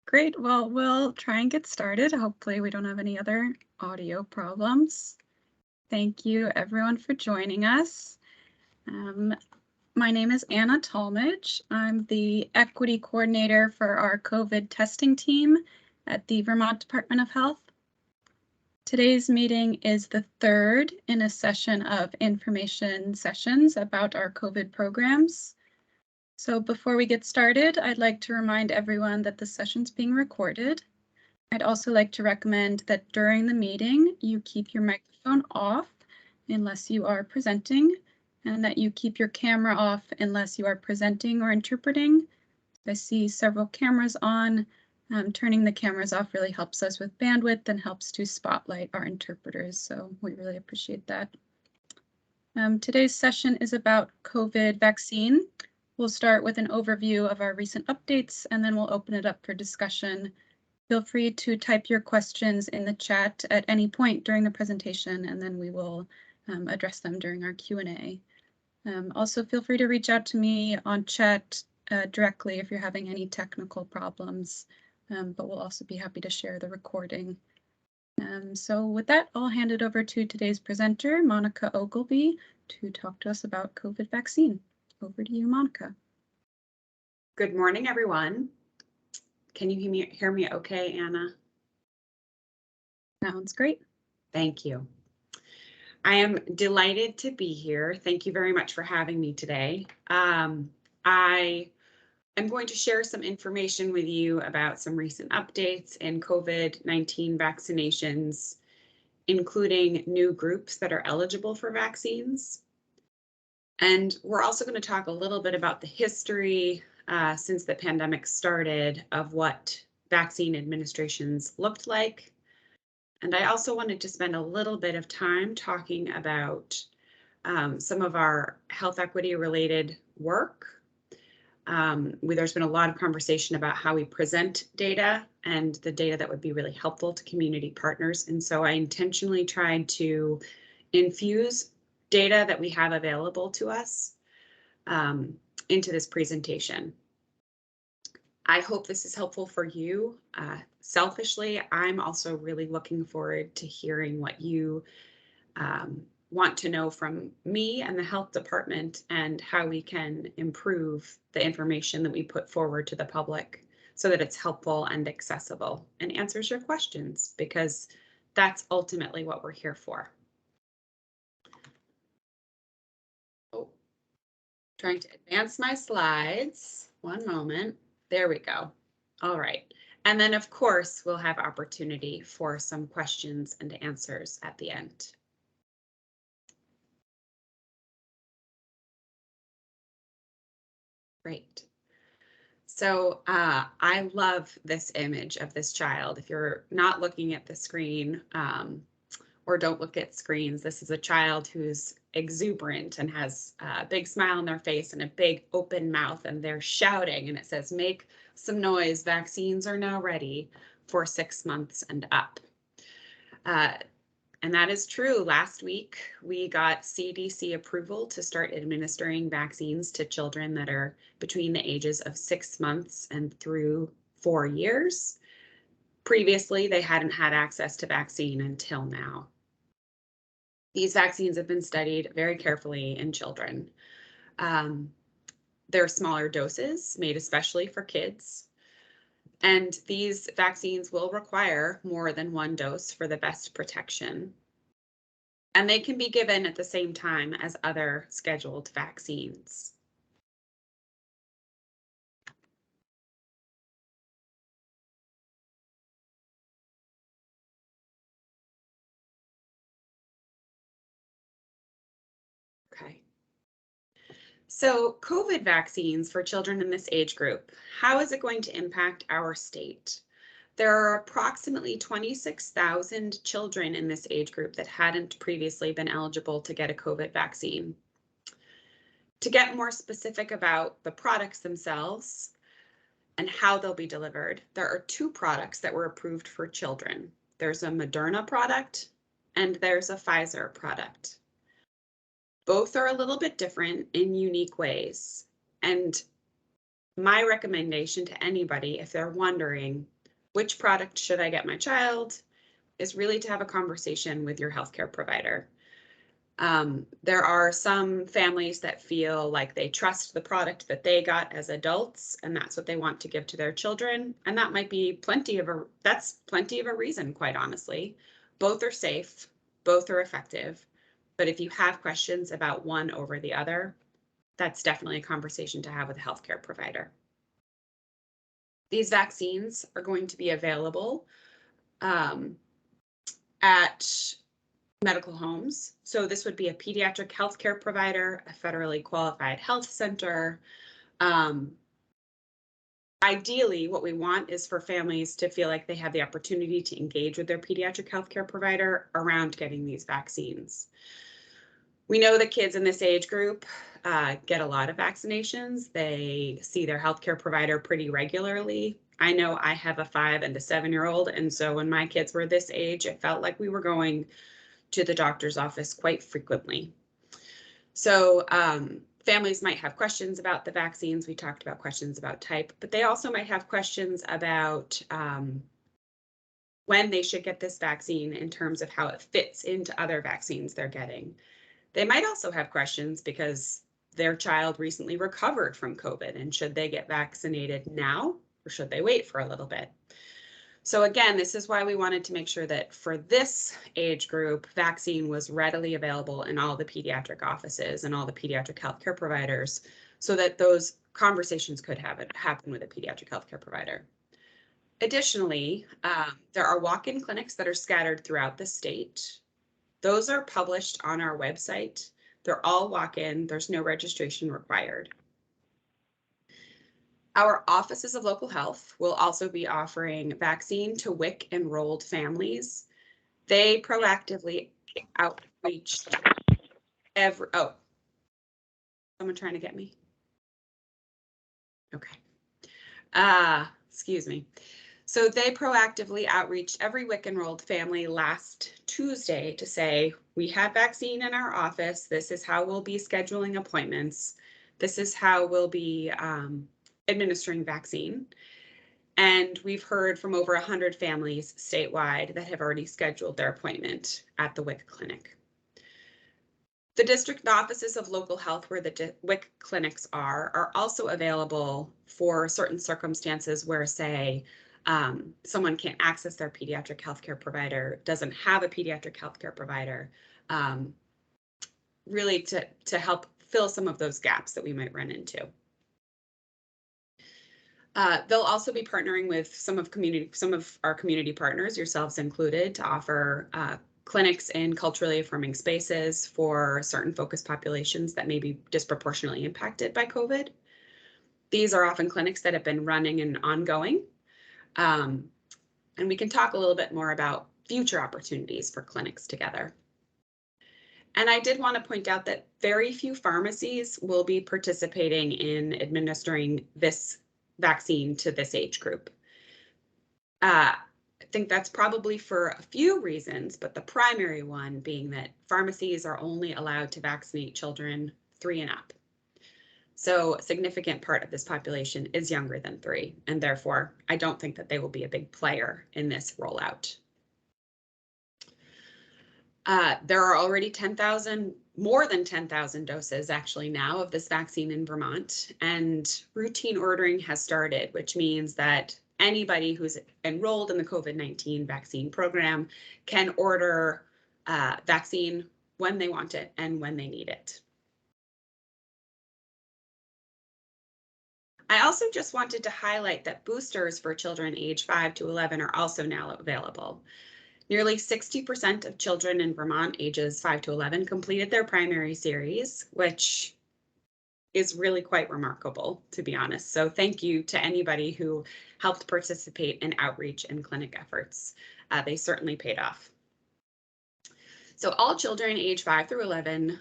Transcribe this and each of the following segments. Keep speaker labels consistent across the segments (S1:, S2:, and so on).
S1: Great. Well, we'll try and get started. Hopefully we don't have any other audio problems. Thank you everyone for joining us. My name is Anna Talmadge. I'm the Equity Coordinator for our COVID testing team at the Vermont Department of Health. Today's meeting is the third in a session of information sessions about our COVID programs. So before we get started, I'd like to remind everyone that the session's being recorded. I'd also like to recommend that during the meeting, you keep your microphone off unless you are presenting, and that you keep your camera off unless you are presenting or interpreting. I see several cameras on. Turning the cameras off really helps us with bandwidth and helps to spotlight our interpreters, so we really appreciate that. Today's session is about COVID vaccine. We'll start with an overview of our recent updates, and then we'll open it up for discussion. Feel free to type your questions in the chat at any point during the presentation, and then we will address them during our Q&A. Also, feel free to reach out to me on chat directly if you're having any technical problems, but we'll also be happy to share the recording. So with that, I'll hand it over to today's presenter, Monica Ogelby, to talk to us about COVID vaccine. Over to you, Monica.
S2: Good morning, everyone. Can you hear me okay, Anna?
S1: Sounds great.
S2: Thank you. I am delighted to be here. Thank you very much for having me today. I am going to share some information with you about some recent updates in COVID-19 vaccinations, including new groups that are eligible for vaccines. And we're also going to talk a little bit about the history since the pandemic started of what vaccine administrations looked like. And I also wanted to spend a little bit of time talking about some of our health equity related work. There's been a lot of conversation about how we present data and the data that would be really helpful to community partners. And so I intentionally tried to infuse data that we have available to us into this presentation. I hope this is helpful for you. Selfishly, I'm also really looking forward to hearing what you want to know from me and the health department and how we can improve the information that we put forward to the public so that it's helpful and accessible and answers your questions, because that's ultimately what we're here for. Trying to advance my slides. One moment. There we go. All right. And then, of course, we'll have opportunity for some questions and answers at the end. Great. So I love this image of this child. If you're not looking at the screen or don't look at screens, this is a child who's exuberant and has a big smile on their face and a big open mouth, and they're shouting, and it says, "Make some noise, vaccines are now ready for 6 months and up." And that is true. Last week, we got CDC approval to start administering vaccines to children that are between the ages of 6 months and through 4 years. Previously, they hadn't had access to vaccine until now. These vaccines have been studied very carefully in children. They're smaller doses made especially for kids. And these vaccines will require more than one dose for the best protection. And they can be given at the same time as other scheduled vaccines. Okay. So COVID vaccines for children in this age group, how is it going to impact our state? There are approximately 26,000 children in this age group that hadn't previously been eligible to get a COVID vaccine. To get more specific about the products themselves and how they'll be delivered, there are 2 products that were approved for children. There's a Moderna product and there's a Pfizer product. Both are a little bit different in unique ways. And my recommendation to anybody, if they're wondering which product should I get my child, is really to have a conversation with your healthcare provider. There are some families that feel like they trust the product that they got as adults, and that's what they want to give to their children. And that might be plenty of a reason, quite honestly. Both are safe, both are effective. But if you have questions about one over the other, that's definitely a conversation to have with a healthcare provider. These vaccines are going to be available at medical homes. So this would be a pediatric healthcare provider, a federally qualified health center. Ideally, what we want is for families to feel like they have the opportunity to engage with their pediatric healthcare provider around getting these vaccines. We know that kids in this age group get a lot of vaccinations. They see their healthcare provider pretty regularly. I know I have a 5 and a 7-year-old, and so when my kids were this age, it felt like we were going to the doctor's office quite frequently. So families might have questions about the vaccines. We talked about questions about type, but they also might have questions about when they should get this vaccine in terms of how it fits into other vaccines they're getting. They might also have questions because their child recently recovered from COVID, and should they get vaccinated now or should they wait for a little bit? So again, this is why we wanted to make sure that for this age group, vaccine was readily available in all the pediatric offices and all the pediatric healthcare providers, so that those conversations could happen with a pediatric healthcare provider. Additionally, there are walk-in clinics that are scattered throughout the state. Those are published on our website. They're all walk-in. There's no registration required. Our offices of local health will also be offering vaccine to WIC enrolled families. They proactively outreach someone trying to get me? Okay. Excuse me. So they proactively outreached every WIC enrolled family last Tuesday to say, we have vaccine in our office. This is how we'll be scheduling appointments. This is how we'll be administering vaccine. And we've heard from over 100 families statewide that have already scheduled their appointment at the WIC clinic. The district offices of local health where the WIC clinics are also available for certain circumstances where, say, someone can't access their pediatric healthcare provider, doesn't have a pediatric healthcare provider, really to help fill some of those gaps that we might run into. They'll also be partnering with some of our community partners, yourselves included, to offer clinics in culturally affirming spaces for certain focus populations that may be disproportionately impacted by COVID. These are often clinics that have been running and ongoing. And we can talk a little bit more about future opportunities for clinics together. And I did want to point out that very few pharmacies will be participating in administering this vaccine to this age group. I think that's probably for a few reasons, but the primary one being that pharmacies are only allowed to vaccinate children 3 and up. So a significant part of this population is younger than 3, and therefore I don't think that they will be a big player in this rollout. There are already more than 10,000 doses actually now of this vaccine in Vermont, and routine ordering has started, which means that anybody who's enrolled in the COVID-19 vaccine program can order vaccine when they want it and when they need it. I also just wanted to highlight that boosters for children age 5 to 11 are also now available. Nearly 60% of children in Vermont ages 5 to 11 completed their primary series, which is really quite remarkable, to be honest. So thank you to anybody who helped participate in outreach and clinic efforts. They certainly paid off. So all children age 5 through 11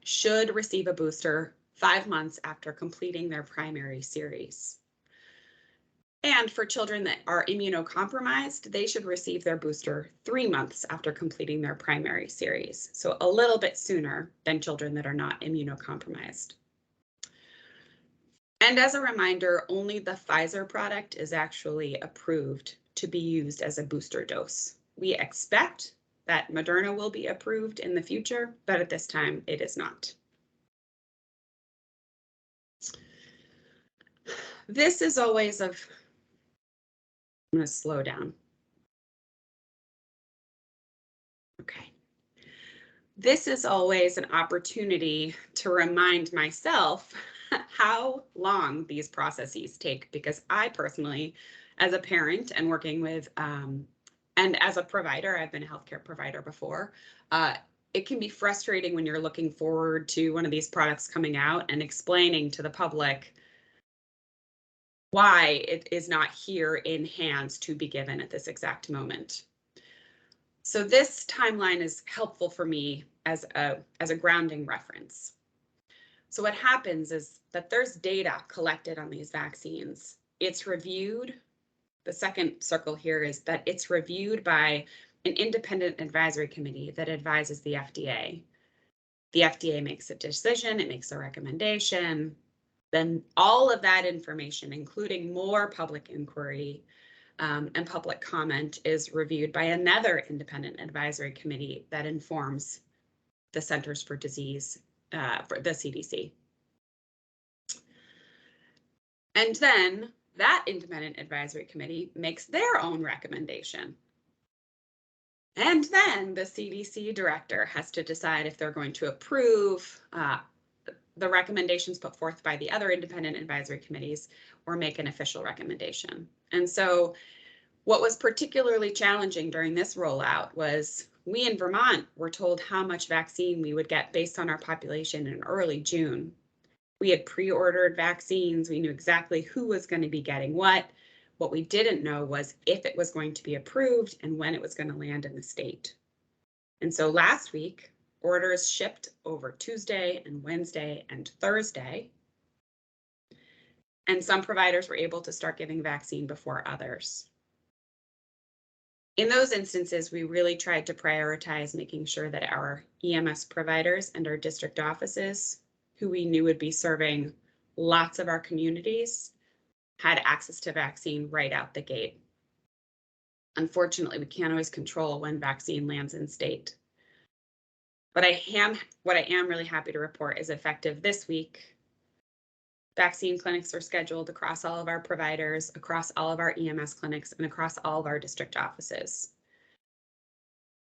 S2: should receive a booster 5 months after completing their primary series. And for children that are immunocompromised, they should receive their booster 3 months after completing their primary series. So a little bit sooner than children that are not immunocompromised. And as a reminder, only the Pfizer product is actually approved to be used as a booster dose. We expect that Moderna will be approved in the future, but at this time it is not. This is always I'm going to slow down. Okay. This is always an opportunity to remind myself how long these processes take, because I personally, as a parent and working with, and as a provider, I've been a healthcare provider before, it can be frustrating when you're looking forward to one of these products coming out and explaining to the public why it is not here in hands to be given at this exact moment. So this timeline is helpful for me as a grounding reference. So what happens is that there's data collected on these vaccines. It's reviewed. The second circle here is that it's reviewed by an independent advisory committee that advises the FDA. The FDA makes a decision, it makes a recommendation. Then all of that information, including more public inquiry and public comment, is reviewed by another independent advisory committee that informs the Centers for Disease, for the CDC. And then that independent advisory committee makes their own recommendation. And then the CDC director has to decide if they're going to approve the recommendations put forth by the other independent advisory committees or make an official recommendation. And so what was particularly challenging during this rollout was we in Vermont were told how much vaccine we would get based on our population in early June. We had pre-ordered vaccines. We knew exactly who was going to be getting what. What we didn't know was if it was going to be approved and when it was going to land in the state. And so last week, orders shipped over Tuesday and Wednesday and Thursday. And some providers were able to start giving vaccine before others. In those instances, we really tried to prioritize making sure that our EMS providers and our district offices, who we knew would be serving lots of our communities, had access to vaccine right out the gate. Unfortunately, we can't always control when vaccine lands in state. But what I am really happy to report is effective this week. Vaccine clinics are scheduled across all of our providers, across all of our EMS clinics, and across all of our district offices.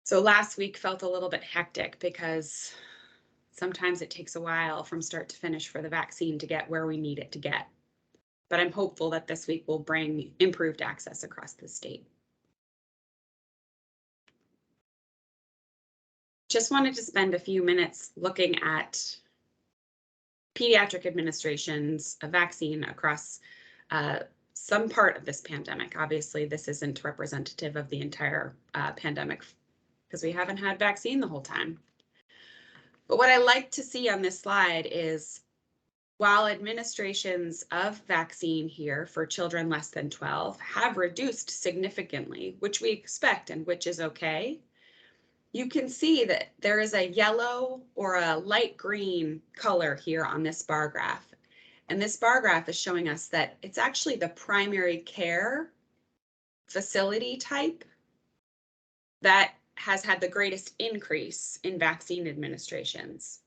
S2: So last week felt a little bit hectic because sometimes it takes a while from start to finish for the vaccine to get where we need it to get. But I'm hopeful that this week will bring improved access across the state. Just wanted to spend a few minutes looking at pediatric administrations of vaccine across some part of this pandemic. Obviously, this isn't representative of the entire pandemic because we haven't had vaccine the whole time. But what I like to see on this slide is while administrations of vaccine here for children less than 12 have reduced significantly, which we expect and which is okay, you can see that there is a yellow or a light green color here on this bar graph. And this bar graph is showing us that it's actually the primary care facility type that has had the greatest increase in vaccine administrations.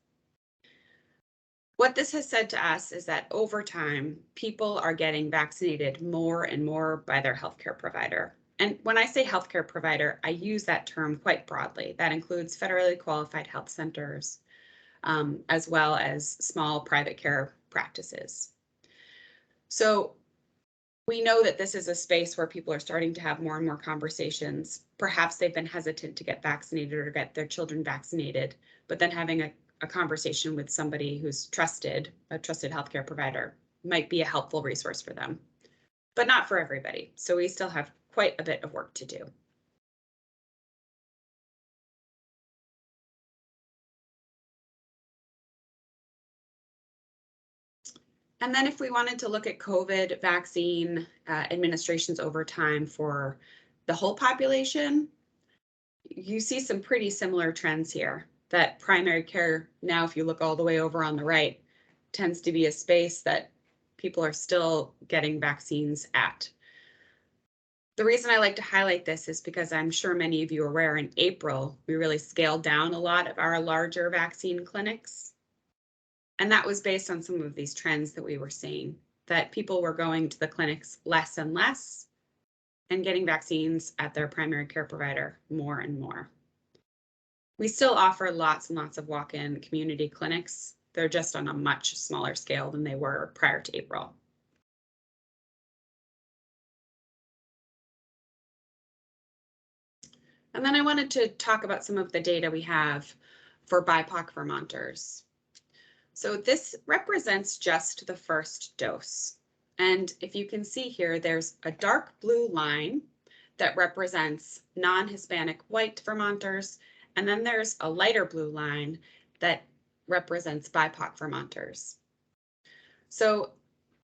S2: What this has said to us is that over time, people are getting vaccinated more and more by their healthcare provider. And when I say healthcare provider, I use that term quite broadly. That includes federally qualified health centers, as well as small private care practices. So we know that this is a space where people are starting to have more and more conversations. Perhaps they've been hesitant to get vaccinated or get their children vaccinated, but then having a conversation with somebody who's a trusted healthcare provider might be a helpful resource for them, but not for everybody. So we still have quite a bit of work to do. And then if we wanted to look at COVID vaccine administrations over time for the whole population, you see some pretty similar trends here. That primary care, now if you look all the way over on the right, tends to be a space that people are still getting vaccines at. The reason I like to highlight this is because I'm sure many of you are aware in April, we really scaled down a lot of our larger vaccine clinics. And that was based on some of these trends that we were seeing, that people were going to the clinics less and less and getting vaccines at their primary care provider more and more. We still offer lots and lots of walk-in community clinics. They're just on a much smaller scale than they were prior to April. And then I wanted to talk about some of the data we have for BIPOC Vermonters. So this represents just the first dose. And if you can see here, there's a dark blue line that represents non-Hispanic white Vermonters. And then there's a lighter blue line that represents BIPOC Vermonters. So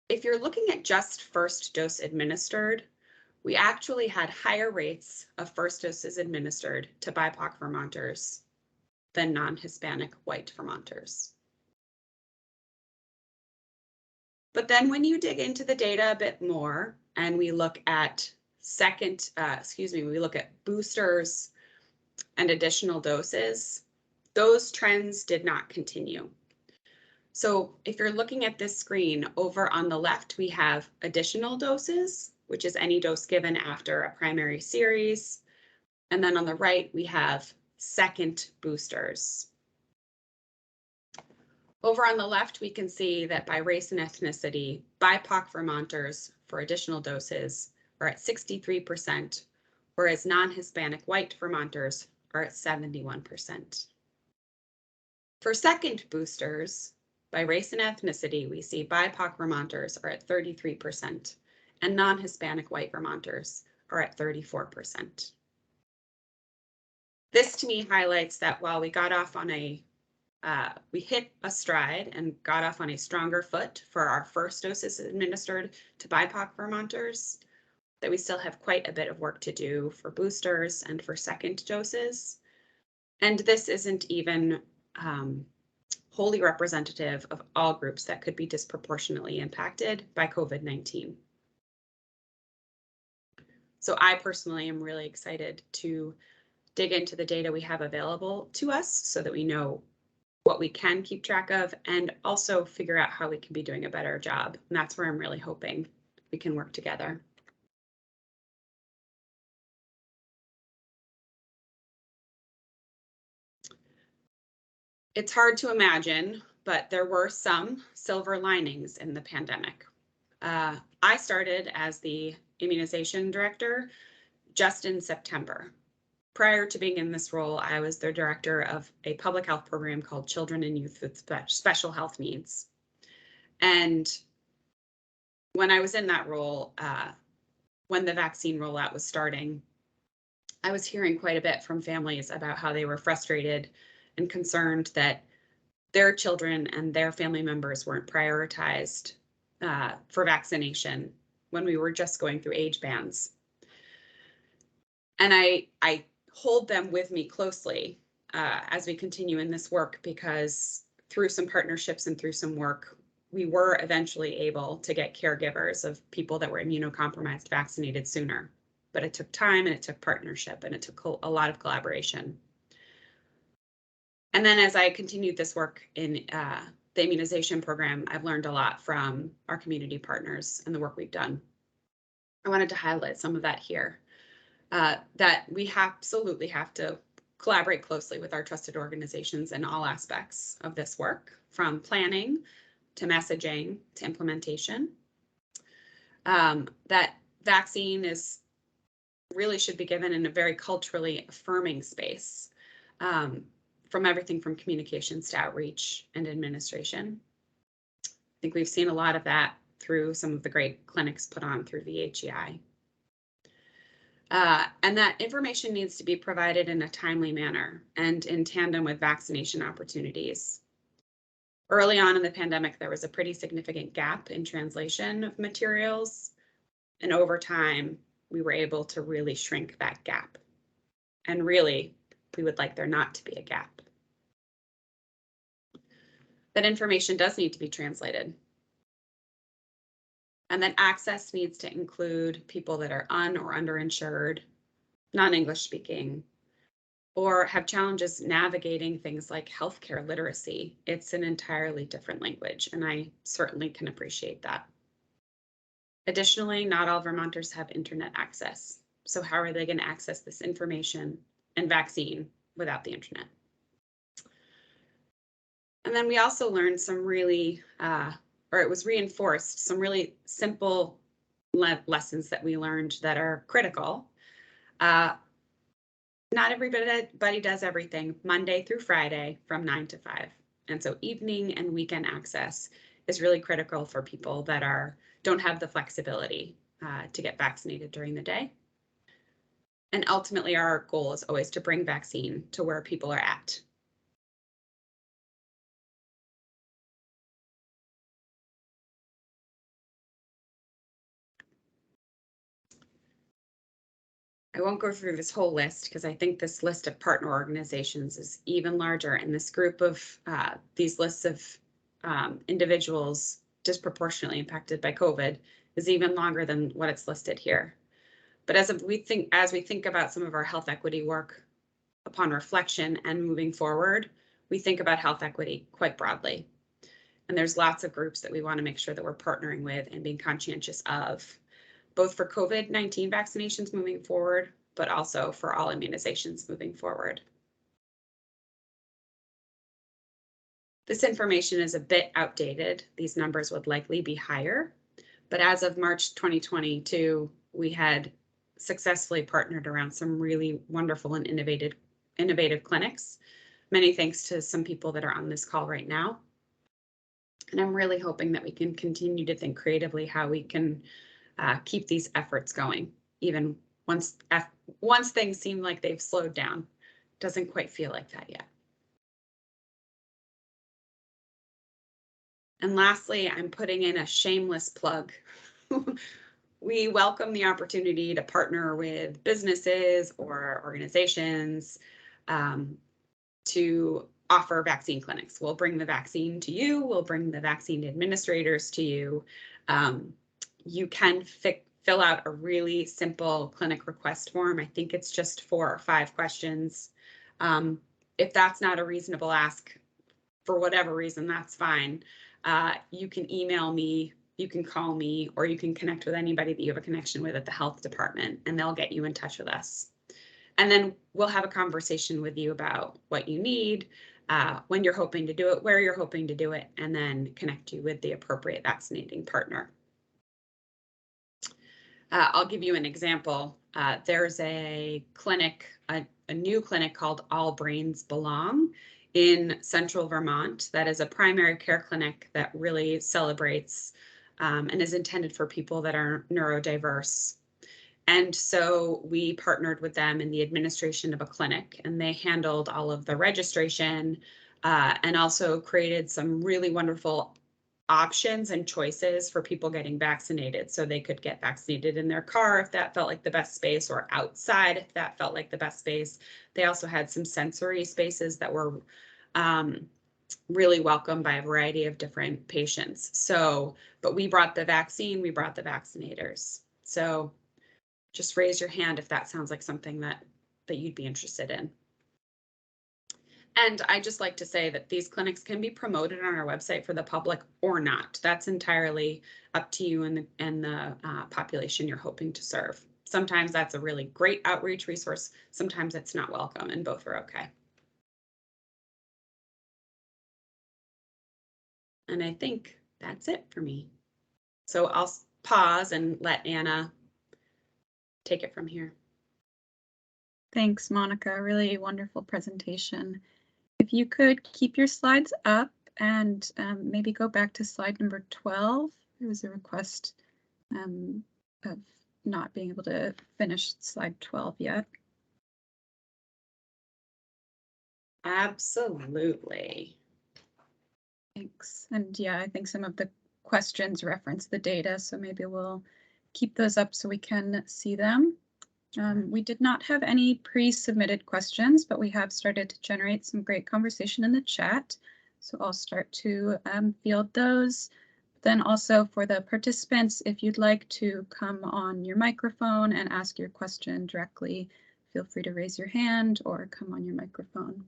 S2: if you're looking at just first dose administered, we actually had higher rates of first doses administered to BIPOC Vermonters than non-Hispanic white Vermonters. But then when you dig into the data a bit more and we look at we look at boosters and additional doses, those trends did not continue. So if you're looking at this screen, over on the left, we have additional doses, which is any dose given after a primary series. And then on the right, we have second boosters. Over on the left, we can see that by race and ethnicity, BIPOC Vermonters for additional doses are at 63%, whereas non-Hispanic white Vermonters are at 71%. For second boosters, by race and ethnicity, we see BIPOC Vermonters are at 33%, and non-Hispanic white Vermonters are at 34%. This to me highlights that while we got off on we hit a stride and got off on a stronger foot for our first doses administered to BIPOC Vermonters, that we still have quite a bit of work to do for boosters and for second doses. And this isn't even wholly representative of all groups that could be disproportionately impacted by COVID-19. So I personally am really excited to dig into the data we have available to us so that we know what we can keep track of and also figure out how we can be doing a better job. And that's where I'm really hoping we can work together. It's hard to imagine, but there were some silver linings in the pandemic. I started as the immunization director just in September. Prior to being in this role, I was the director of a public health program called Children and Youth with Special Health Needs. And when I was in that role, when the vaccine rollout was starting, I was hearing quite a bit from families about how they were frustrated and concerned that their children and their family members weren't prioritized for vaccination when we were just going through age bands. And I hold them with me closely as we continue in this work, because through some partnerships and through some work, we were eventually able to get caregivers of people that were immunocompromised vaccinated sooner. But it took time and it took partnership and it took a lot of collaboration. And then as I continued this work in the immunization program, I've learned a lot from our community partners and the work we've done. I wanted to highlight some of that here. That we absolutely have to collaborate closely with our trusted organizations in all aspects of this work, from planning to messaging to implementation. That vaccine really should be given in a very culturally affirming space, from everything from communications to outreach and administration. I think we've seen a lot of that through some of the great clinics put on through Vhei. And that information needs to be provided in a timely manner and in tandem with vaccination opportunities. Early on in the pandemic, there was a pretty significant gap in translation of materials, and over time, we were able to really shrink that gap. And really, we would like there not to be a gap. That information does need to be translated. And then access needs to include people that are or underinsured, non-English speaking, or have challenges navigating things like healthcare literacy. It's an entirely different language, and I certainly can appreciate that. Additionally, not all Vermonters have internet access. So how are they going to access this information and vaccine without the internet? And then we also learned some really, or it was reinforced, some really simple lessons that we learned that are critical. Not everybody does everything Monday through Friday from 9 to 5. And so evening and weekend access is really critical for people that don't have the flexibility to get vaccinated during the day. And ultimately, our goal is always to bring vaccine to where people are at. I won't go through this whole list because I think this list of partner organizations is even larger, and this group of these lists of individuals disproportionately impacted by COVID is even longer than what it's listed here. But as we think about some of our health equity work upon reflection and moving forward, we think about health equity quite broadly. And there's lots of groups that we want to make sure that we're partnering with and being conscientious of, both for COVID-19 vaccinations moving forward, but also for all immunizations moving forward. This information is a bit outdated. These numbers would likely be higher, but as of March 2022, we had successfully partnered around some really wonderful and innovative clinics. Many thanks to some people that are on this call right now. And I'm really hoping that we can continue to think creatively how we can keep these efforts going, even once things seem like they've slowed down. Doesn't quite feel like that yet. And lastly, I'm putting in a shameless plug. We welcome the opportunity to partner with businesses or organizations to offer vaccine clinics. We'll bring the vaccine to you. We'll bring the vaccine administrators to you. You can fill out a really simple clinic request form. I think it's just 4 or 5 questions. If that's not a reasonable ask, for whatever reason, that's fine. You can email me, you can call me, or you can connect with anybody that you have a connection with at the health department, and they'll get you in touch with us. And then we'll have a conversation with you about what you need, when you're hoping to do it, where you're hoping to do it, and then connect you with the appropriate vaccinating partner. I'll give you an example. There's a clinic, a new clinic called All Brains Belong in central Vermont. That is a primary care clinic that really celebrates and is intended for people that are neurodiverse. And so we partnered with them in the administration of a clinic, and they handled all of the registration and also created some really wonderful options and choices for people getting vaccinated. So they could get vaccinated in their car if that felt like the best space, or outside if that felt like the best space. They also had some sensory spaces that were really welcomed by a variety of different patients. So, but we brought the vaccine, we brought the vaccinators. So just raise your hand if that sounds like something that you'd be interested in. And I just like to say that these clinics can be promoted on our website for the public or not. That's entirely up to you and the population you're hoping to serve. Sometimes that's a really great outreach resource. Sometimes it's not welcome, and both are okay. And I think that's it for me. So I'll pause and let Anna take it from here.
S1: Thanks, Monica. Really wonderful presentation. If you could keep your slides up and maybe go back to slide number 12. There was a request of not being able to finish slide 12 yet.
S2: Absolutely.
S1: Thanks. And yeah, I think some of the questions reference the data, so maybe we'll keep those up so we can see them. We did not have any pre-submitted questions, but we have started to generate some great conversation in the chat. So I'll start to field those. Then also for the participants, if you'd like to come on your microphone and ask your question directly, feel free to raise your hand or come on your microphone.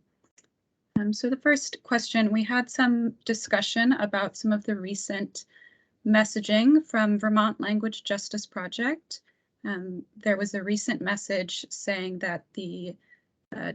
S1: So the first question, we had some discussion about some of the recent messaging from Vermont Language Justice Project. There was a recent message saying that the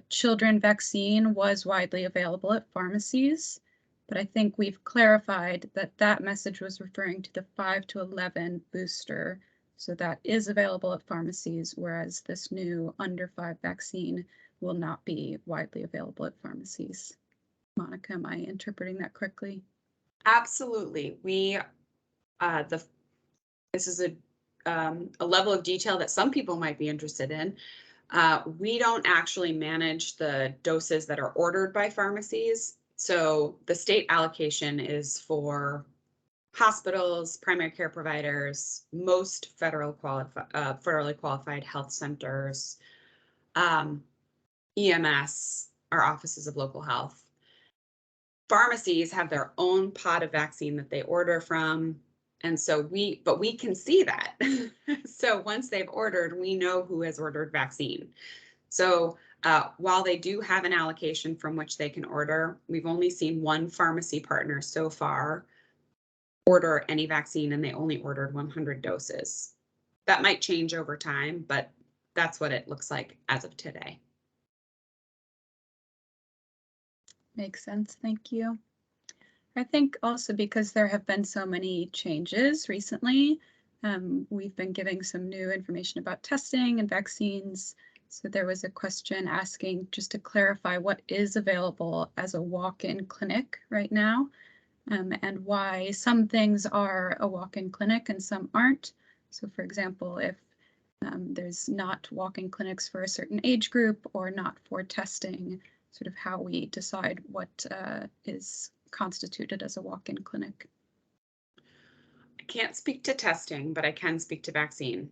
S1: children vaccine was widely available at pharmacies, but I think we've clarified that that message was referring to the 5 to 11 booster. So that is available at pharmacies, whereas this new under 5 vaccine will not be widely available at pharmacies. Monica, am I interpreting that correctly?
S2: Absolutely. This is a level of detail that some people might be interested in. We don't actually manage the doses that are ordered by pharmacies. So the state allocation is for hospitals, primary care providers, most federally qualified health centers, EMS, our offices of local health. Pharmacies have their own pot of vaccine that they order from. And so we can see that. So once they've ordered, we know who has ordered vaccine. So while they do have an allocation from which they can order, we've only seen one pharmacy partner so far order any vaccine, and they only ordered 100 doses. That might change over time, but that's what it looks like as of today.
S1: Makes sense, thank you. I think also because there have been so many changes recently, we've been giving some new information about testing and vaccines. So there was a question asking just to clarify what is available as a walk-in clinic right now, and why some things are a walk-in clinic and some aren't. So for example, if there's not walk-in clinics for a certain age group or not for testing, sort of how we decide what is constituted as a walk-in clinic.
S2: I can't speak to testing, but I can speak to vaccine.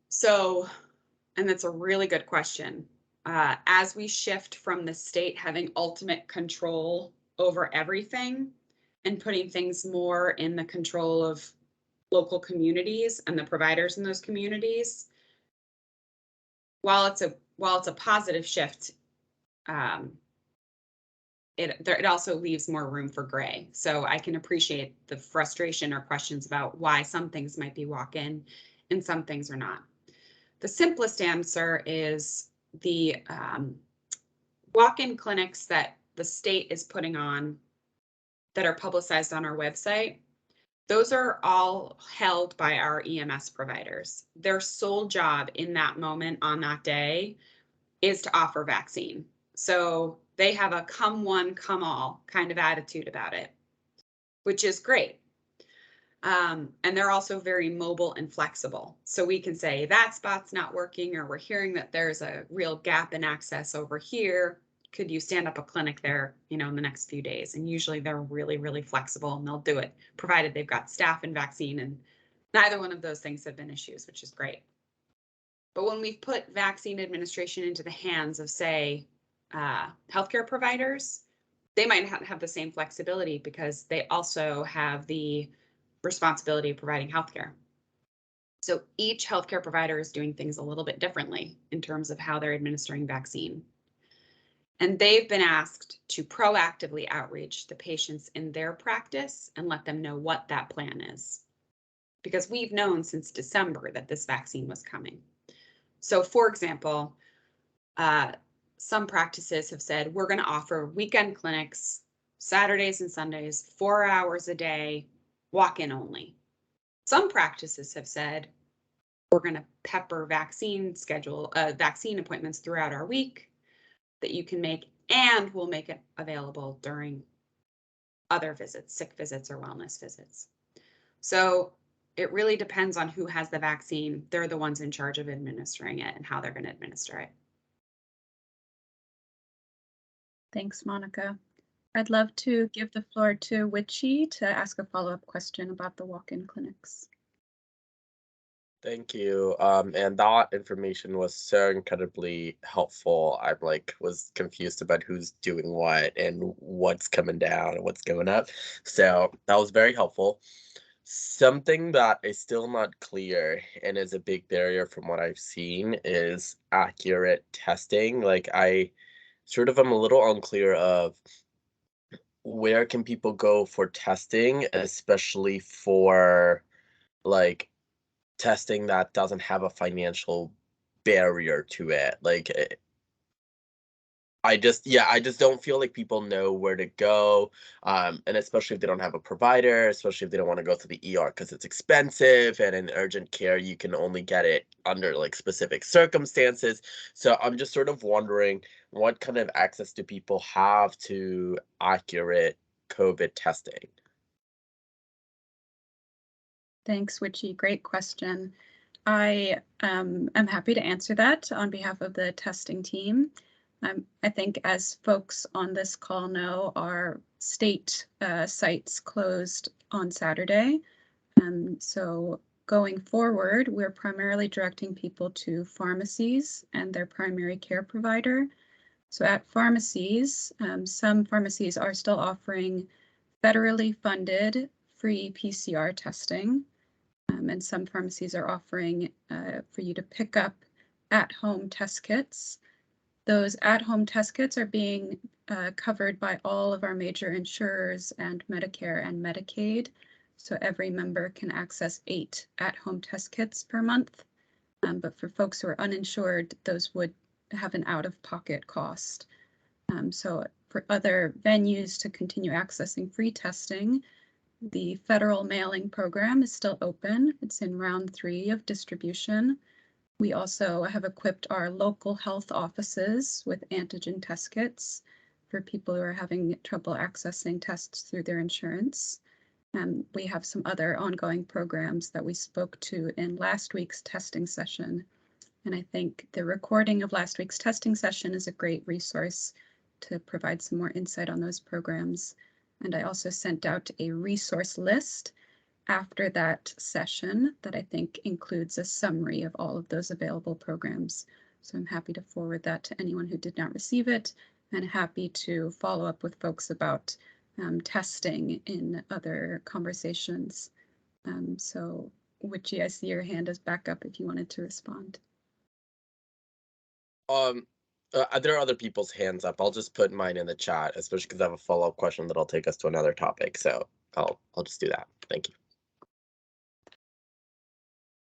S2: So, and that's a really good question. As we shift from the state having ultimate control over everything and putting things more in the control of local communities and the providers in those communities, while it's a positive shift, it also leaves more room for gray. So I can appreciate the frustration or questions about why some things might be walk-in and some things are not. The simplest answer is the walk-in clinics that the state is putting on that are publicized on our website. Those are all held by our EMS providers. Their sole job in that moment on that day is to offer vaccine. So they have a come one, come all kind of attitude about it, which is great. And they're also very mobile and flexible. So we can say that spot's not working, or we're hearing that there's a real gap in access over here. Could you stand up a clinic there, in the next few days? And usually they're really, really flexible and they'll do it, provided they've got staff and vaccine, and neither one of those things have been issues, which is great. But when we've put vaccine administration into the hands of, say, healthcare providers, they might not have the same flexibility because they also have the responsibility of providing healthcare. So each healthcare provider is doing things a little bit differently in terms of how they're administering vaccine. And they've been asked to proactively outreach the patients in their practice and let them know what that plan is. Because we've known since December that this vaccine was coming. So for example, some practices have said, we're going to offer weekend clinics, Saturdays and Sundays, 4 hours a day, walk-in only. Some practices have said, we're going to pepper vaccine appointments throughout our week that you can make, and we'll make it available during other visits, sick visits or wellness visits. So it really depends on who has the vaccine. They're the ones in charge of administering it and how they're going to administer it.
S1: Thanks, Monica. I'd love to give the floor to Vhei to ask a follow-up question about the walk-in clinics.
S3: Thank you. And that information was so incredibly helpful. I'm like was confused about who's doing what and what's coming down and what's going up. So that was very helpful. Something that is still not clear and is a big barrier from what I've seen is accurate testing. Like I sort of am a little unclear of where can people go for testing, especially for like testing that doesn't have a financial barrier to it. Like I just don't feel like people know where to go. And especially if they don't have a provider, especially if they don't want to go to the ER because it's expensive and in urgent care you can only get it under like specific circumstances. So I'm just sort of wondering what kind of access do people have to accurate COVID testing?
S1: Thanks, Witchy. Great question. I am happy to answer that on behalf of the testing team. I think as folks on this call know, our state sites closed on Saturday. So going forward, we're primarily directing people to pharmacies and their primary care provider. So at pharmacies, some pharmacies are still offering federally funded free PCR testing. And some pharmacies are offering for you to pick up at-home test kits. Those at-home test kits are being covered by all of our major insurers and Medicare and Medicaid. So every member can access 8 at-home test kits per month. But for folks who are uninsured, those would have an out-of-pocket cost. So for other venues to continue accessing free testing, the federal mailing program is still open. It's in round 3 of distribution. We also have equipped our local health offices with antigen test kits for people who are having trouble accessing tests through their insurance. And we have some other ongoing programs that we spoke to in last week's testing session. And I think the recording of last week's testing session is a great resource to provide some more insight on those programs. And I also sent out a resource list after that session that I think includes a summary of all of those available programs. So I'm happy to forward that to anyone who did not receive it, and happy to follow up with folks about testing in other conversations. So Witchy, I see your hand is back up if you wanted to respond.
S3: There are other people's hands up. I'll just put mine in the chat, especially because I have a follow-up question that'll take us to another topic. So I'll just do that. Thank you.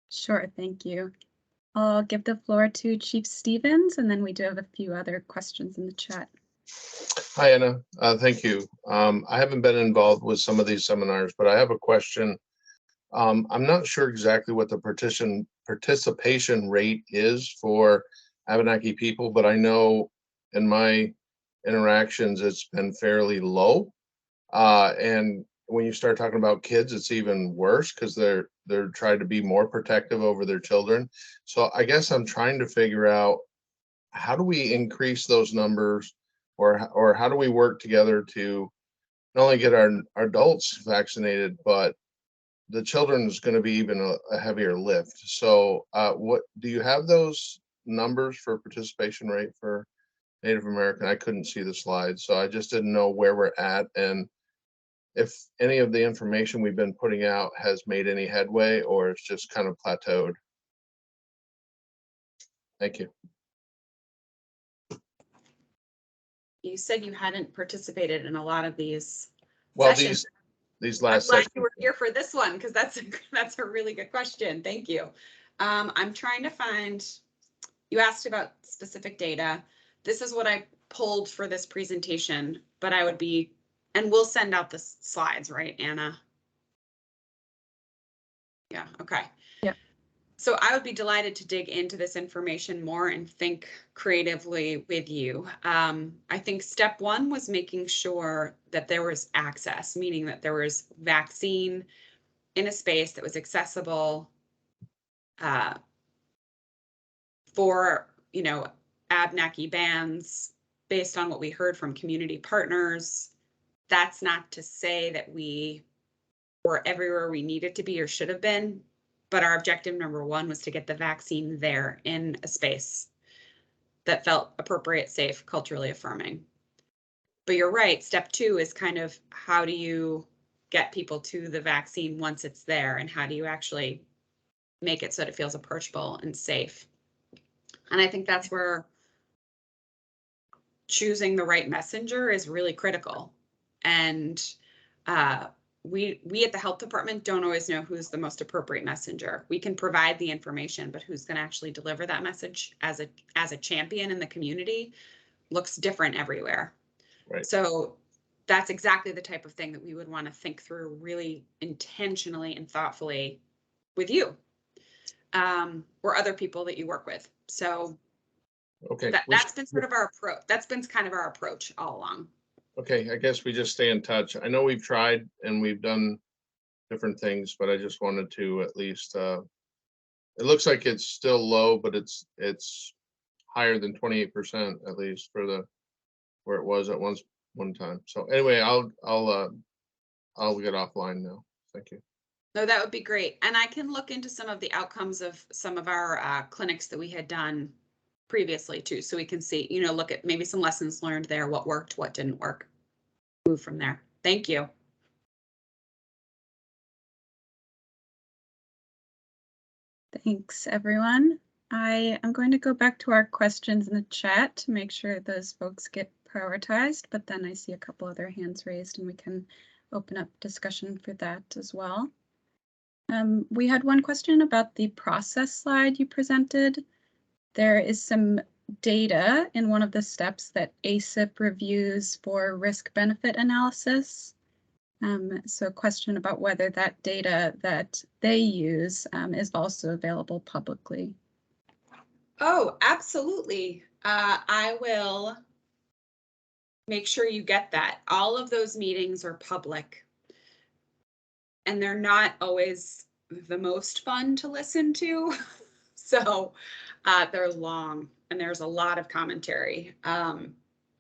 S1: Sure, thank you. I'll give the floor to Chief Stevens, and then we do have a few other questions in the chat.
S4: Hi, Anna. Thank you. I haven't been involved with some of these seminars, but I have a question. I'm not sure exactly what the participation rate is for Abenaki people, but I know in my interactions it's been fairly low. And when you start talking about kids, it's even worse because they're trying to be more protective over their children. So I guess I'm trying to figure out, how do we increase those numbers, or how do we work together to not only get our adults vaccinated, but the children is going to be even a heavier lift. So what do you have those numbers for participation rate for Native American? I couldn't see the slides, so I just didn't know where we're at and if any of the information we've been putting out has made any headway or it's just kind of plateaued. Thank you.
S2: You said you hadn't participated in a lot of these
S4: Well,
S2: sessions.
S4: these
S2: I'm
S4: last
S2: glad
S4: sessions.
S2: you were here for this one because that's a really good question. Thank you. I'm trying to find, you asked about specific data. This is what I pulled for this presentation, but I would be, and we'll send out the slides, right, Anna? Yeah, okay.
S1: Yeah.
S2: So I would be delighted to dig into this information more and think creatively with you. I think step 1 was making sure that there was access, meaning that there was vaccine in a space that was accessible for, you know, Abenaki bands based on what we heard from community partners. That's not to say that we were everywhere we needed to be or should have been. but our objective number one was to get the vaccine there in a space that felt appropriate, safe, culturally affirming. But you're right, step two is kind of how do you get people to the vaccine once it's there, and how do you actually make it so that it feels approachable and safe? And I think that's where choosing the right messenger is really critical. And we at the health department don't always know who's the most appropriate messenger. We can provide the information, but who's going to actually deliver that message as a champion in the community looks different everywhere.
S4: Right.
S2: So that's exactly the type of thing that we would want to think through really intentionally and thoughtfully with you, or other people that you work with. So
S4: Okay.
S2: that's been sort of our approach. That's been kind of our approach all along.
S4: Okay, I guess we just stay in touch. I know we've tried and we've done different things, but I just wanted to at least, it looks like it's still low, but it's higher than 28% at least for the, where it was at one time. So anyway, I'll get offline now. Thank you.
S2: No, that would be great. And I can look into some of the outcomes of some of our clinics that we had done previously too. So we can see, look at maybe some lessons learned there, what worked, what didn't work, move from there. Thank you.
S1: Thanks, everyone. I am going to go back to our questions in the chat to make sure those folks get prioritized, but then I see a couple other hands raised and we can open up discussion for that as well. We had one question about the process slide you presented. There is some data in one of the steps that ACIP reviews for risk-benefit analysis. So a question about whether that data that they use is also available publicly.
S2: Oh, absolutely. I will make sure you get that. All of those meetings are public, and they're not always the most fun to listen to. So they're long and there's a lot of commentary.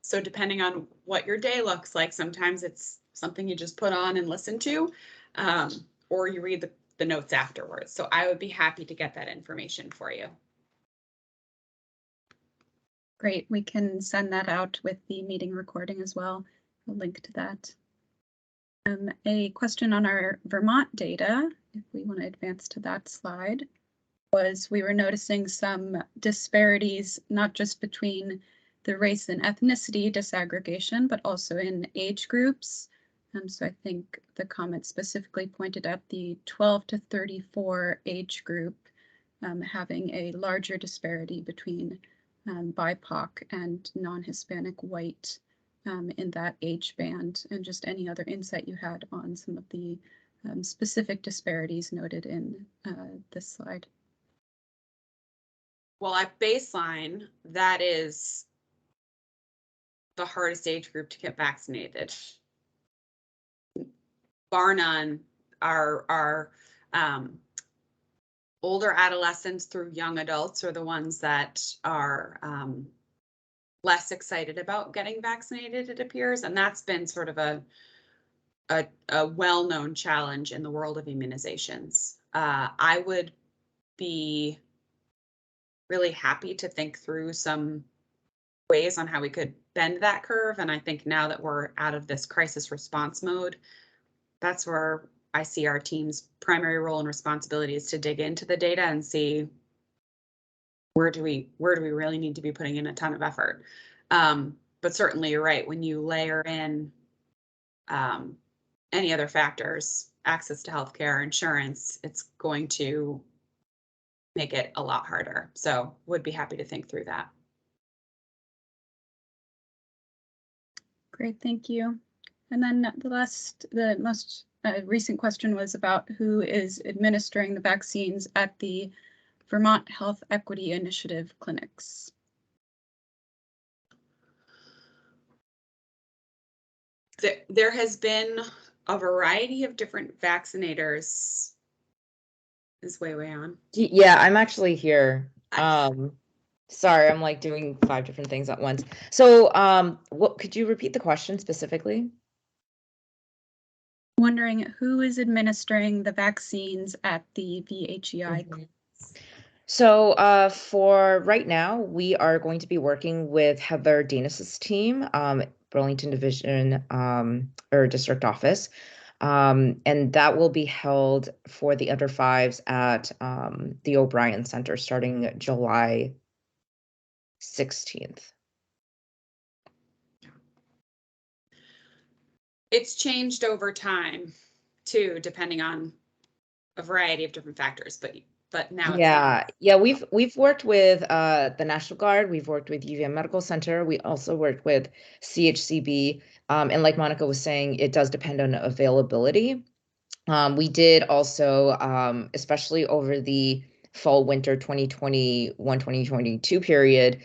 S2: So depending on what your day looks like, sometimes it's something you just put on and listen to, or you read the notes afterwards. So I would be happy to get that information for you.
S1: Great, we can send that out with the meeting recording as well. A link to that. A question on our Vermont data, if we want to advance to that slide, was we were noticing some disparities, not just between the race and ethnicity disaggregation, but also in age groups. So I think the comment specifically pointed at the 12 to 34 age group having a larger disparity between BIPOC and non-Hispanic white in that age band, and just any other insight you had on some of the specific disparities noted in this slide.
S2: Well, at baseline, that is the hardest age group to get vaccinated. Bar none, our older adolescents through young adults are the ones that are less excited about getting vaccinated, it appears, and that's been sort of a well-known challenge in the world of immunizations. I would be really happy to think through some ways on how we could bend that curve, and I think now that we're out of this crisis response mode, that's where I see our team's primary role and responsibility is to dig into the data and see where do we really need to be putting in a ton of effort. But certainly you're right, when you layer in any other factors, access to healthcare, insurance, it's going to make it a lot harder. So would be happy to think through that.
S1: Great, thank you. And then the most recent question was about who is administering the vaccines at the Vermont Health Equity Initiative clinics.
S2: There has been a variety of different vaccinators. Is way on.
S5: Yeah, I'm actually here.
S2: Nice.
S5: Sorry, I'm like doing 5 different things at once. So, what could you repeat the question specifically?
S1: wondering who is administering the vaccines at the VHEI.
S5: So for right now, we are going to be working with Heather Danis's team, Burlington Division or District Office. And that will be held for the under fives at the O'Brien Center starting July 16th.
S2: It's changed over time too, depending on a variety of different factors, but now it's
S5: Yeah, we've worked with the National Guard, we've worked with UVM Medical Center, we also worked with CHCB, and like Monica was saying, it does depend on availability. We did also, especially over the fall winter 2021-2022 period,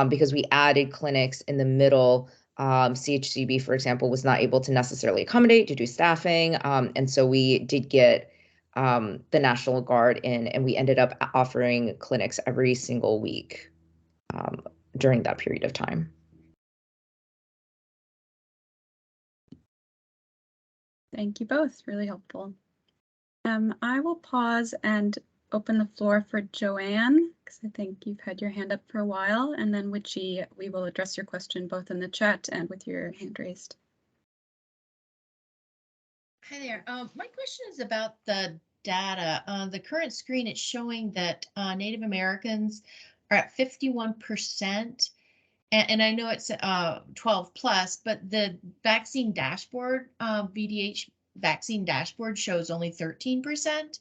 S5: because we added clinics in the middle. CHCB, for example, was not able to necessarily accommodate due to staffing, and so we did get the National Guard in, and we ended up offering clinics every single week during that period of time.
S1: Thank you both, really helpful. I will pause and open the floor for Joanne, because I think you've had your hand up for a while, and then Witchy, we will address your question both in the chat and with your hand raised.
S6: Hi there. My question is about the data. On the current screen, it's showing that Native Americans are at 51%. And I know it's 12 plus, but the vaccine dashboard, VDH vaccine dashboard shows only 13%.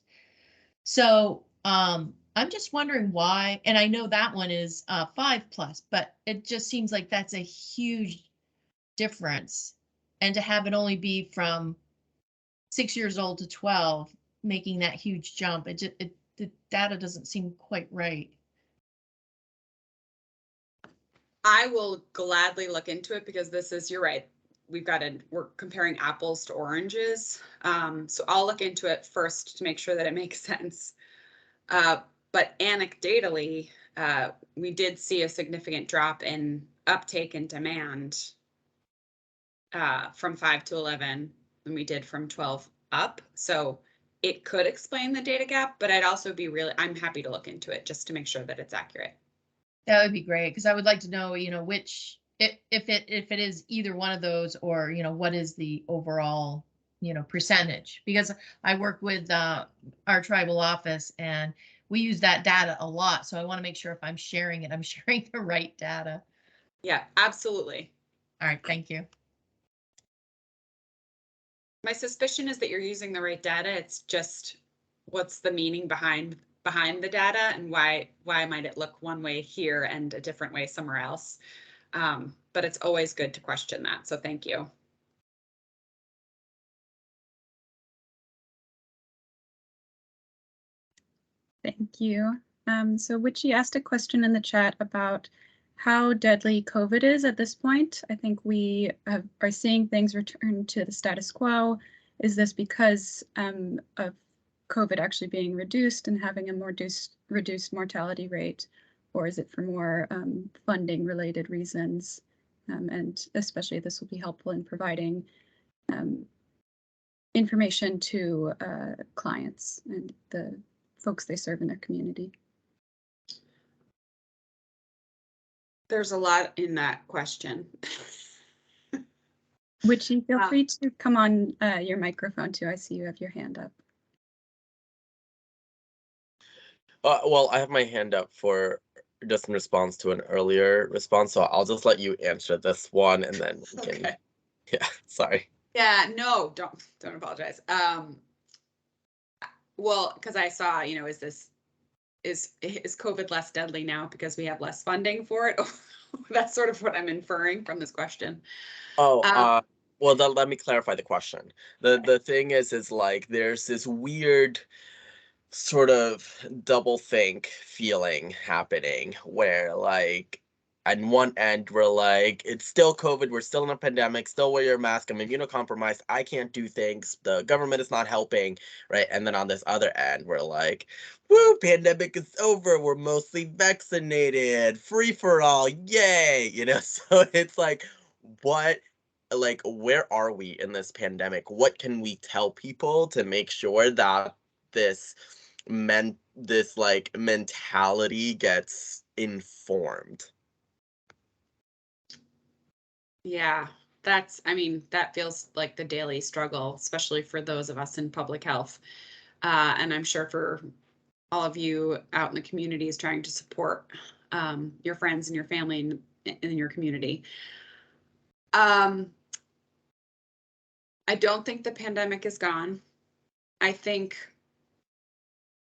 S6: So I'm just wondering why, and I know that one is 5 plus, but it just seems like that's a huge difference. And to have it only be from 6 years old to 12, making that huge jump, the data doesn't seem quite right.
S2: I will gladly look into it because this is, you're right. We're comparing apples to oranges. So I'll look into it first to make sure that it makes sense. But anecdotally, we did see a significant drop in uptake and demand from 5 to 11 than we did from 12 up. So it could explain the data gap, but I'm happy to look into it just to make sure that it's accurate.
S6: That would be great, because I would like to know, which, if it is either one of those, or, what is the overall, percentage, because I work with our tribal office and we use that data a lot. So I want to make sure if I'm sharing it, I'm sharing the right data.
S2: Yeah, absolutely.
S6: All right, thank you.
S2: My suspicion is that you're using the right data. It's just what's the meaning behind the data, and why might it look one way here and a different way somewhere else. But it's always good to question that. So thank you.
S1: Thank you. So Witchy asked a question in the chat about how deadly COVID is at this point. I think we are seeing things return to the status quo. Is this because of COVID actually being reduced and having a more reduced mortality rate, or is it for more funding related reasons? And especially this will be helpful in providing information to clients and the folks they serve in their community.
S2: There's a lot in that question.
S1: Witchy, feel free to come on your microphone too. I see you have your hand up.
S3: Well, I have my hand up for just in response to an earlier response, so I'll just let you answer this one, and then we can.
S2: Okay.
S3: Yeah, sorry.
S2: Yeah, no, don't apologize. Well, because I saw, is COVID less deadly now because we have less funding for it? That's sort of what I'm inferring from this question.
S3: Oh, well, then let me clarify the question. The thing is like there's this weird sort of double think feeling happening where like on one end we're like it's still COVID, we're still in a pandemic, still wear your mask, I'm immunocompromised, I can't do things, the government is not helping, right? And then on this other end we're like, woo, pandemic is over, we're mostly vaccinated, free for all, yay, so it's like what like, where are we in this pandemic? What can we tell people to make sure that this like mentality gets informed?
S2: Yeah, I mean, that feels like the daily struggle, especially for those of us in public health. And I'm sure for all of you out in the community is trying to support your friends and your family in your community. I don't think the pandemic is gone. I think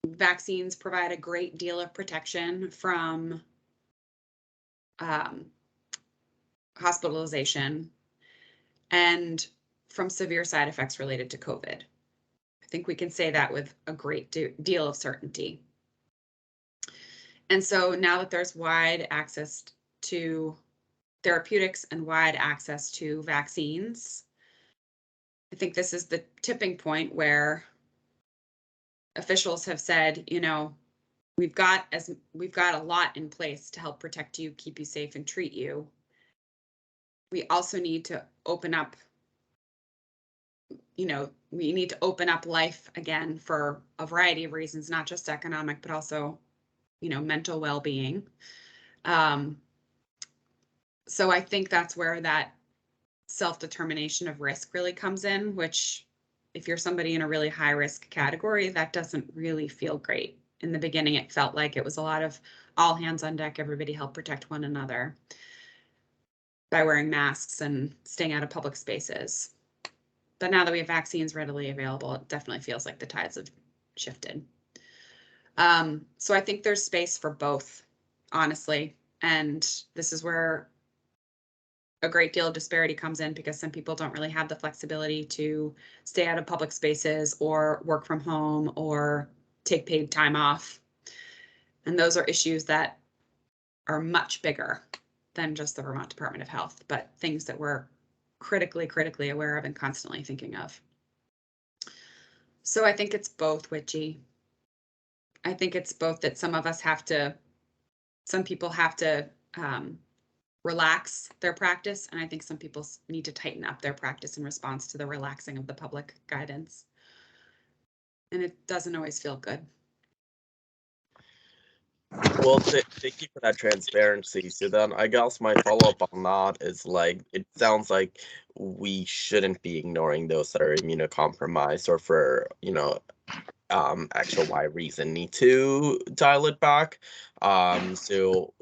S2: vaccines provide a great deal of protection from hospitalization and from severe side effects related to COVID. I think we can say that with a great deal of certainty. And so now that there's wide access to therapeutics and wide access to vaccines, I think this is the tipping point where officials have said, you know, we've got a lot in place to help protect you, keep you safe, and treat you. We also need to open up, you know, we need to open up life again for a variety of reasons, not just economic, but also, you know, mental well-being. So I think that's where that self-determination of risk really comes in, which if you're somebody in a really high risk category, that doesn't really feel great. In the beginning, it felt like it was a lot of all hands on deck, everybody help protect one another by wearing masks and staying out of public spaces. But now that we have vaccines readily available, it definitely feels like the tides have shifted. So I think there's space for both, honestly. And this is where a great deal of disparity comes in, because some people don't really have the flexibility to stay out of public spaces or work from home or take paid time off. And those are issues that are much bigger than just the Vermont Department of Health, but things that we're critically aware of and constantly thinking of. So I think it's both, Witchy. I think it's both that some people have to relax their practice, and I think some people need to tighten up their practice in response to the relaxing of the public guidance. And it doesn't always feel good.
S3: Well, thank you for that transparency. So then I guess my follow-up on that is, like, it sounds like we shouldn't be ignoring those that are immunocompromised or for, X or Y reason need to dial it back. So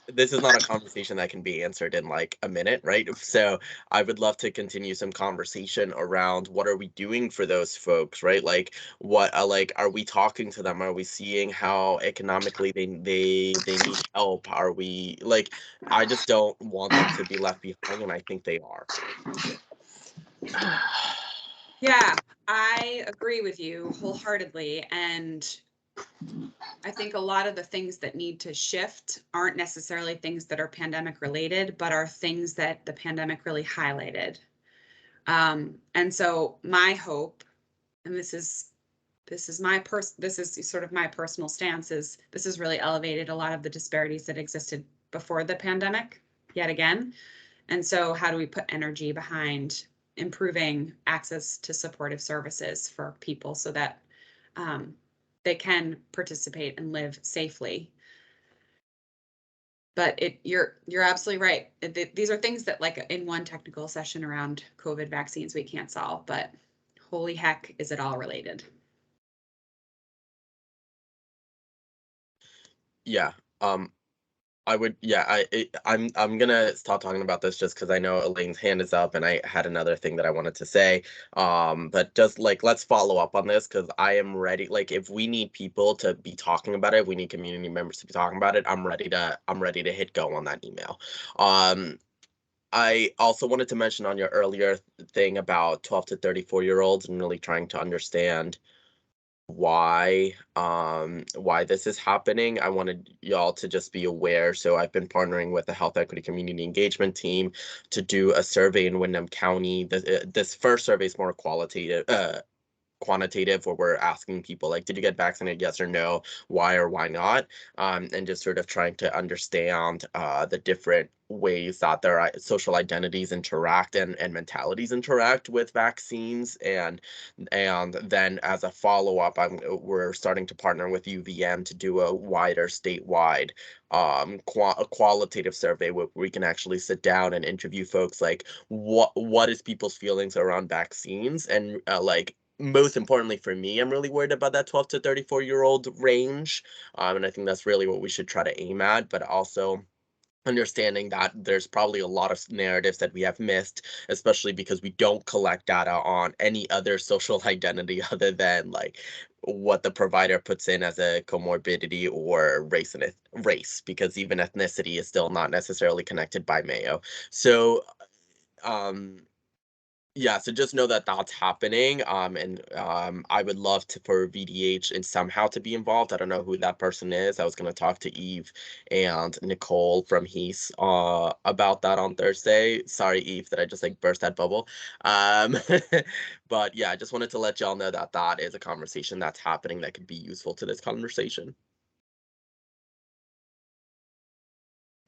S3: this is not a conversation that can be answered in like a minute, right? So I would love to continue some conversation around what are we doing for those folks, right? Like what, like, are we talking to them? Are we seeing how economically they need help? Are we like, I just don't want them to be left behind, and I think they are.
S2: Yeah, I agree with you wholeheartedly. And I think a lot of the things that need to shift aren't necessarily things that are pandemic related, but are things that the pandemic really highlighted. And so my hope, and this is sort of my personal stance, is this has really elevated a lot of the disparities that existed before the pandemic yet again. And so how do we put energy behind improving access to supportive services for people so that they can participate and live safely? But you're absolutely right. These are things that, like, in one technical session around COVID vaccines, we can't solve, but holy heck, is it all related?
S3: Yeah. I would, yeah, I'm gonna stop talking about this just because I know Elaine's hand is up and I had another thing that I wanted to say. But just like, let's follow up on this because I am ready. Like, if we need people to be talking about it, if we need community members to be talking about it, I'm ready to hit go on that email. I also wanted to mention on your earlier thing about 12 to 34-year-olds and really trying to understand why this is happening. I wanted y'all to just be aware. So I've been partnering with the health equity community engagement team to do a survey in Windham County. This first survey is more quantitative, where we're asking people, like, did you get vaccinated, yes or no, why or why not, and just sort of trying to understand the different ways that their social identities interact and mentalities interact with vaccines. And then as a follow-up, we're starting to partner with UVM to do a wider statewide a qualitative survey where we can actually sit down and interview folks, like what is people's feelings around vaccines, and like most importantly for me, I'm really worried about that 12 to 34-year-old range. And I think that's really what we should try to aim at, but also understanding that there's probably a lot of narratives that we have missed, especially because we don't collect data on any other social identity other than like what the provider puts in as a comorbidity or race, because even ethnicity is still not necessarily connected by Mayo. So yeah, so just know that that's happening, and I would love for VDH and somehow to be involved. I don't know who that person is. I was going to talk to Eve and Nicole from Vhei about that on Thursday. Sorry, Eve, that I just like burst that bubble. But yeah, I just wanted to let y'all know that that is a conversation that's happening that could be useful to this conversation.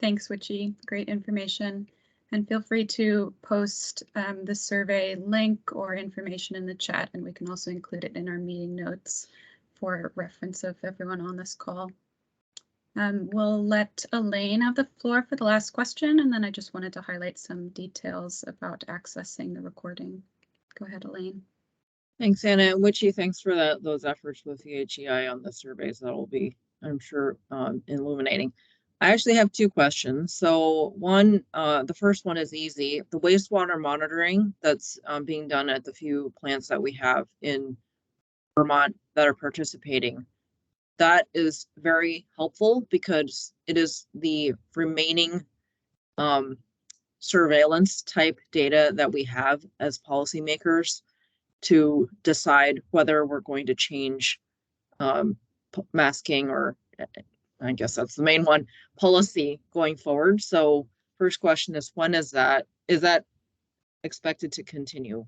S1: Thanks, Witchy. Great information. And feel free to post the survey link or information in the chat, and we can also include it in our meeting notes for reference of everyone on this call. We'll let Elaine have the floor for the last question, and then I just wanted to highlight some details about accessing the recording. Go ahead, Elaine.
S7: Thanks, Anna. And Witchy, thanks for those efforts with Vhei on the surveys. That'll be, I'm sure, illuminating. I actually have two questions. So one, the first one is easy. The wastewater monitoring that's being done at the few plants that we have in Vermont that are participating, that is very helpful because it is the remaining surveillance type data that we have as policymakers to decide whether we're going to change masking, or I guess that's the main one, policy going forward. So first question is, when is that expected to continue?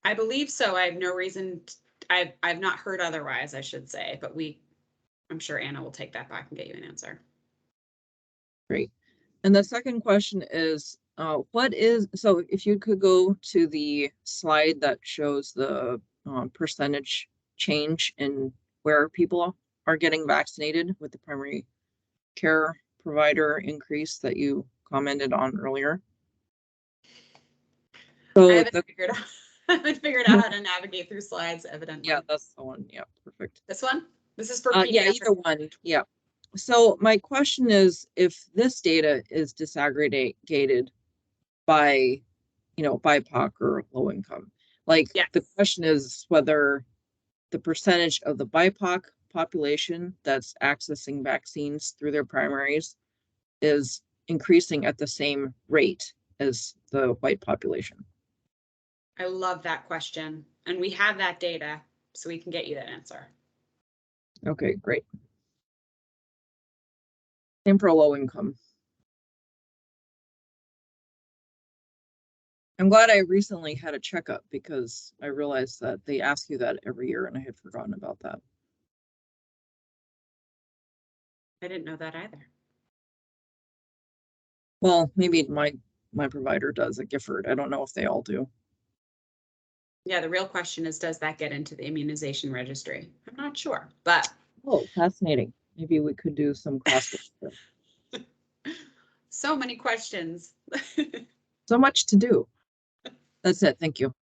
S2: I believe so. I have no reason. I've not heard otherwise, I should say, but I'm sure Anna will take that back and get you an answer.
S7: Great. And the second question is, so if you could go to the slide that shows the percentage change in where people are getting vaccinated with the primary care provider increase that you commented on earlier. So
S2: I haven't figured out how to navigate through slides, evidently.
S7: Yeah, that's the one. Yeah, perfect.
S2: This one? This is for
S7: yeah,
S2: pediatric.
S7: either one. Yeah. So my question is, if this data is disaggregated by, BIPOC or low income, like
S2: Yes.
S7: the question is whether the percentage of the BIPOC population that's accessing vaccines through their primaries is increasing at the same rate as the white population.
S2: I love that question. And we have that data, so we can get you that answer.
S7: Okay, great. Same for low income. I'm glad I recently had a checkup because I realized that they ask you that every year and I had forgotten about that.
S2: I didn't know that either.
S7: Well, maybe my provider does at Gifford. I don't know if they all do.
S2: Yeah, the real question is, does that get into the immunization registry? I'm not sure, but.
S7: Oh, fascinating. Maybe we could do some cross.
S2: So many questions.
S7: So much to do. That's it. Thank you.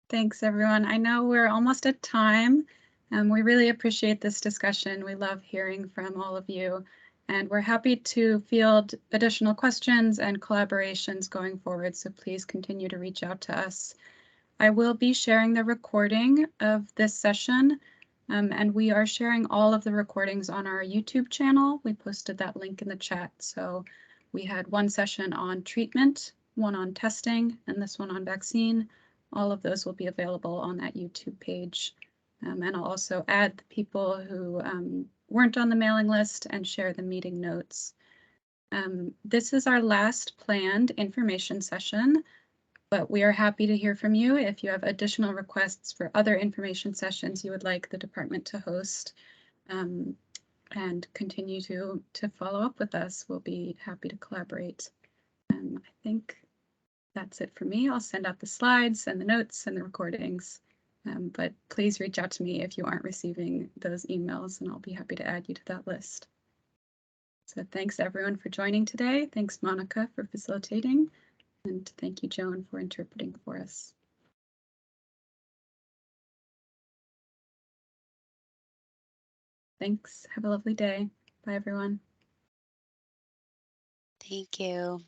S1: Thanks, everyone. I know we're almost at time, and we really appreciate this discussion. We love hearing from all of you, and we're happy to field additional questions and collaborations going forward, so please continue to reach out to us. I will be sharing the recording of this session, and we are sharing all of the recordings on our YouTube channel. We posted that link in the chat. So we had one session on treatment, one on testing, and this one on vaccine. All of those will be available on that YouTube page. And I'll also add the people who weren't on the mailing list and share the meeting notes. This is our last planned information session, but we are happy to hear from you if you have additional requests for other information sessions you would like the department to host. and continue to follow up with us. We'll be happy to collaborate. I think that's it for me. I'll send out the slides and the notes and the recordings, but please reach out to me if you aren't receiving those emails, and I'll be happy to add you to that list. So thanks everyone for joining today. Thanks Monica for facilitating, and thank you Joan for interpreting for us. Thanks. Have a lovely day. Bye everyone.
S8: Thank you.